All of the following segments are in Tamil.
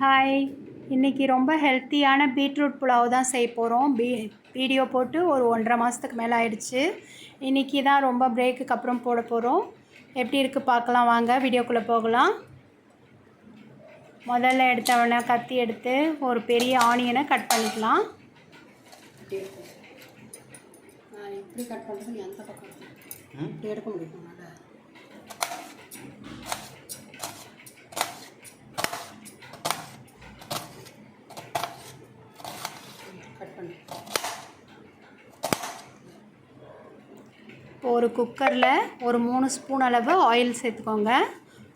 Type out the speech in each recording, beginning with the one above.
ஹாய், இன்றைக்கி ரொம்ப ஹெல்த்தியான பீட்ரூட் புலாவ் தான் செய்ய போகிறோம். வீடியோ போட்டு ஒரு 1.5 மாதத்துக்கு மேலே ஆயிடுச்சு. இன்றைக்கி தான் ரொம்ப பிரேக்குக்கு அப்புறம் போட போகிறோம். எப்படி இருக்குது பார்க்கலாம் வாங்க, வீடியோக்குள்ளே போகலாம். முதல்ல எடுத்தவொடனே கத்தி எடுத்து ஒரு பெரிய ஆனியனை கட் பண்ணிக்கலாம். இப்படி கட் பண்ணுறது எந்த பக்கம் இப்படி எடுக்க முடியும். ஒரு குக்கரில் ஒரு 3 ஸ்பூன் அளவு ஆயில் சேர்த்துக்கோங்க.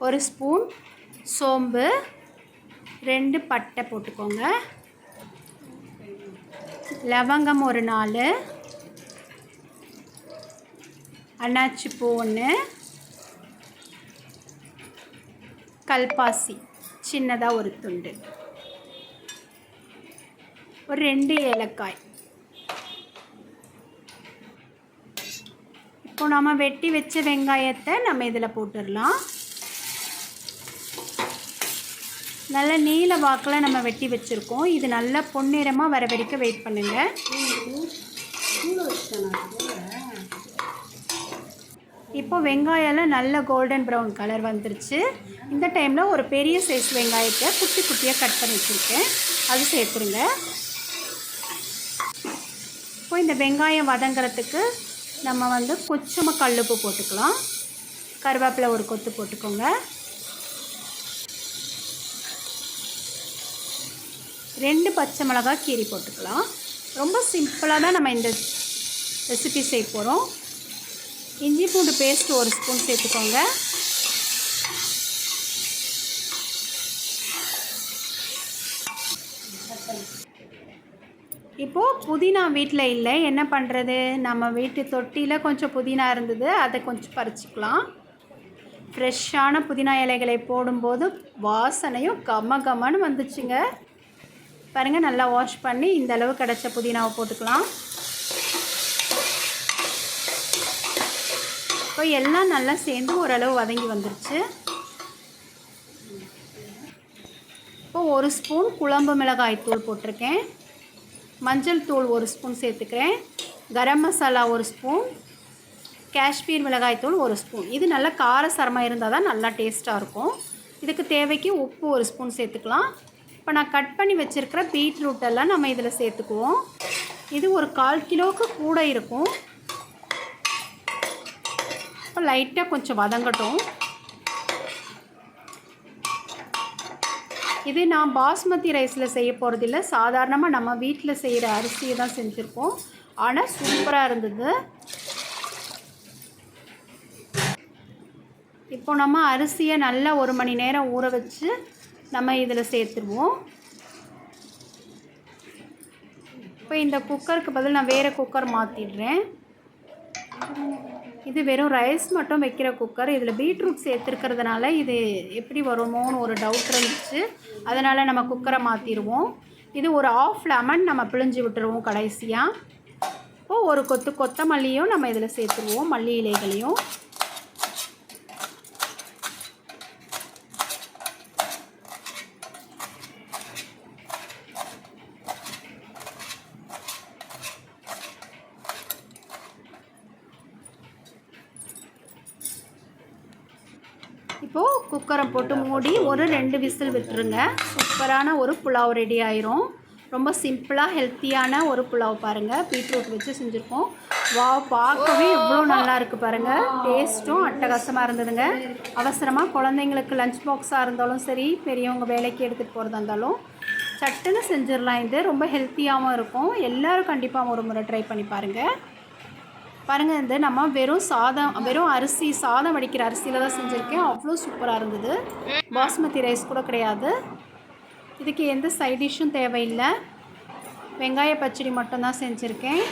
1 ஸ்பூன் சோம்பு, 2 பட்டை போட்டுக்கோங்க. லவங்கம் ஒரு 4, அன்னாச்சி பூ 1, கல்பாசி சின்னதாக ஒரு துண்டு, ஒரு 2 ஏலக்காய். இப்போ நம்ம வெட்டி வச்ச வெங்காயத்தை நம்ம இதில் போட்டுடலாம். நல்ல நீல வாக்கில் நம்ம வெட்டி வச்சுருக்கோம். இது நல்லா பொன்னிறமாக வர வரைக்கும் வெயிட் பண்ணுங்கள். இப்போ வெங்காயம்லாம் நல்ல கோல்டன் ப்ரௌன் கலர் வந்துருச்சு. இந்த டைமில் ஒரு பெரிய சைஸ் வெங்காயத்தை குட்டி குட்டியாக கட் பண்ணி வச்சுருக்கேன், அது சேர்த்துருங்க. இப்போ இந்த வெங்காயம் வதங்கிறதுக்கு நம்ம கொஞ்சமாக கல்லுப்பு போட்டுக்கலாம். கருவேப்பிலை ஒரு கொத்து போட்டுக்கோங்க. 2 பச்சை மிளகாய் கீரி போட்டுக்கலாம். ரொம்ப சிம்பிளாக தான் நம்ம இந்த ரெசிபி செய்ய போகிறோம். இஞ்சி பூண்டு பேஸ்ட் 1 ஸ்பூன் சேர்த்துக்கோங்க. இப்போது புதினா வீட்டில் இல்லை, என்ன பண்ணுறது, நம்ம வீட்டு தொட்டியில் கொஞ்சம் புதினா இருந்தது, அதை கொஞ்சம் பறிச்சிக்கலாம். ஃப்ரெஷ்ஷான புதினா இலைகளை போடும்போது வாசனையும் கமன்னு வந்துச்சுங்க. பாருங்கள், நல்லா வாஷ் பண்ணி இந்த அளவு கிடச்ச புதினாவை போட்டுக்கலாம். இப்போ எல்லாம் நல்லா சேர்ந்து ஓரளவு வதங்கி வந்துருச்சு. இப்போ 1 ஸ்பூன் குழம்பு மிளகாய் தூள் போட்டிருக்கேன். மஞ்சள் தூள் 1 ஸ்பூன் சேர்த்துக்கிறேன். கரம் மசாலா 1 ஸ்பூன், காஷ்மீர் மிளகாய் தூள் 1 ஸ்பூன். இது நல்லா காரசாரமாக இருந்தால் தான் நல்லா டேஸ்ட்டாக இருக்கும். இதுக்கு தேவைக்கு உப்பு 1 ஸ்பூன் சேர்த்துக்கலாம். இப்போ நான் கட் பண்ணி வச்சுருக்கிற பீட்ரூட்டெல்லாம் நம்ம இதில் சேர்த்துக்குவோம். இது ஒரு 1/4 கிலோவுக்கு கூட இருக்கும். இப்போ லைட்டாக கொஞ்சம் வதங்கட்டும். இது நான் பாஸ்மதி ரைஸில் செய்ய போகிறதில்ல, சாதாரணமாக நம்ம வீட்டில் செய்கிற அரிசியை தான் செஞ்சுருக்கோம். ஆனால் சூப்பராக இருந்தது. இப்போ நம்ம அரிசியை நல்லா 1 மணி நேரம் ஊற வச்சு நம்ம இதில் சேர்த்துருவோம். இப்போ இந்த குக்கருக்கு பதில் நான் வேறு குக்கர் மாற்றிடுறேன். இது வெறும் ரைஸ் மட்டும் வைக்கிற குக்கர். இதில் பீட்ரூட் சேர்த்துருக்கிறதுனால இது எப்படி வருமோன்னு ஒரு டவுட் இருந்துச்சு. அதனால் நம்ம குக்கரை மாற்றிடுவோம். இது ஒரு 1/2 லெமன் நம்ம பிழிஞ்சு விட்டுருவோம் கடைசியாக. இப்போது ஒரு கொத்து கொத்தமல்லியும் நம்ம இதில் சேர்த்துருவோம், மல்லி இலைகளையும். இப்போது குக்கரை போட்டு மூடி ஒரு 2 விசில் விட்டுருங்க. சூப்பரான ஒரு புலாவ் ரெடி ஆயிரும். ரொம்ப சிம்பிளாக ஹெல்த்தியான ஒரு புலாவ் பாருங்கள், பீட்ரூட் வச்சு செஞ்சுருக்கோம். பார்க்கவே எவ்வளோ நல்லா இருக்குது பாருங்கள். டேஸ்ட்டும் அட்டகாசமாக இருந்ததுங்க. அவசரமாக குழந்தைங்களுக்கு லஞ்ச் பாக்ஸாக இருந்தாலும் சரி, பெரியவங்க வேலைக்கு எடுத்துகிட்டு போகிறதா இருந்தாலும் சட்டுன்னு செஞ்சிடலாம். இது ரொம்ப ஹெல்த்தியாகவும் இருக்கும். எல்லோரும் கண்டிப்பாக ஒரு முறை ட்ரை பண்ணி பாருங்கள். பாருங்கள், இந்த நம்ம வெறும் அரிசி சாதம் வடிக்கிற அரிசியில் தான் செஞ்சுருக்கேன். அவ்வளோ சூப்பராக இருந்தது. பாஸ்மதி ரைஸ் கூட கிடையாது. இதுக்கு எந்த சைட் டிஷ்ஷும் தேவையில்லை. வெங்காய பச்சடி மட்டும்தான் செஞ்சுருக்கேன்.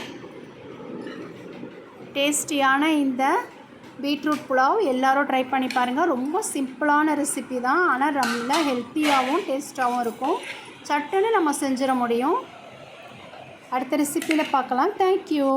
டேஸ்டியான இந்த பீட்ரூட் புலாவ் எல்லோரும் ட்ரை பண்ணி பாருங்கள். ரொம்ப சிம்பிளான ரெசிபி தான், ஆனால் ரொம்ப ஹெல்த்தியாகவும் டேஸ்ட்டாகவும் இருக்கும். சட்டுன்னு நம்ம செஞ்சிட முடியும். அடுத்த ரெசிப்பியில் பார்க்கலாம். தேங்க்யூ.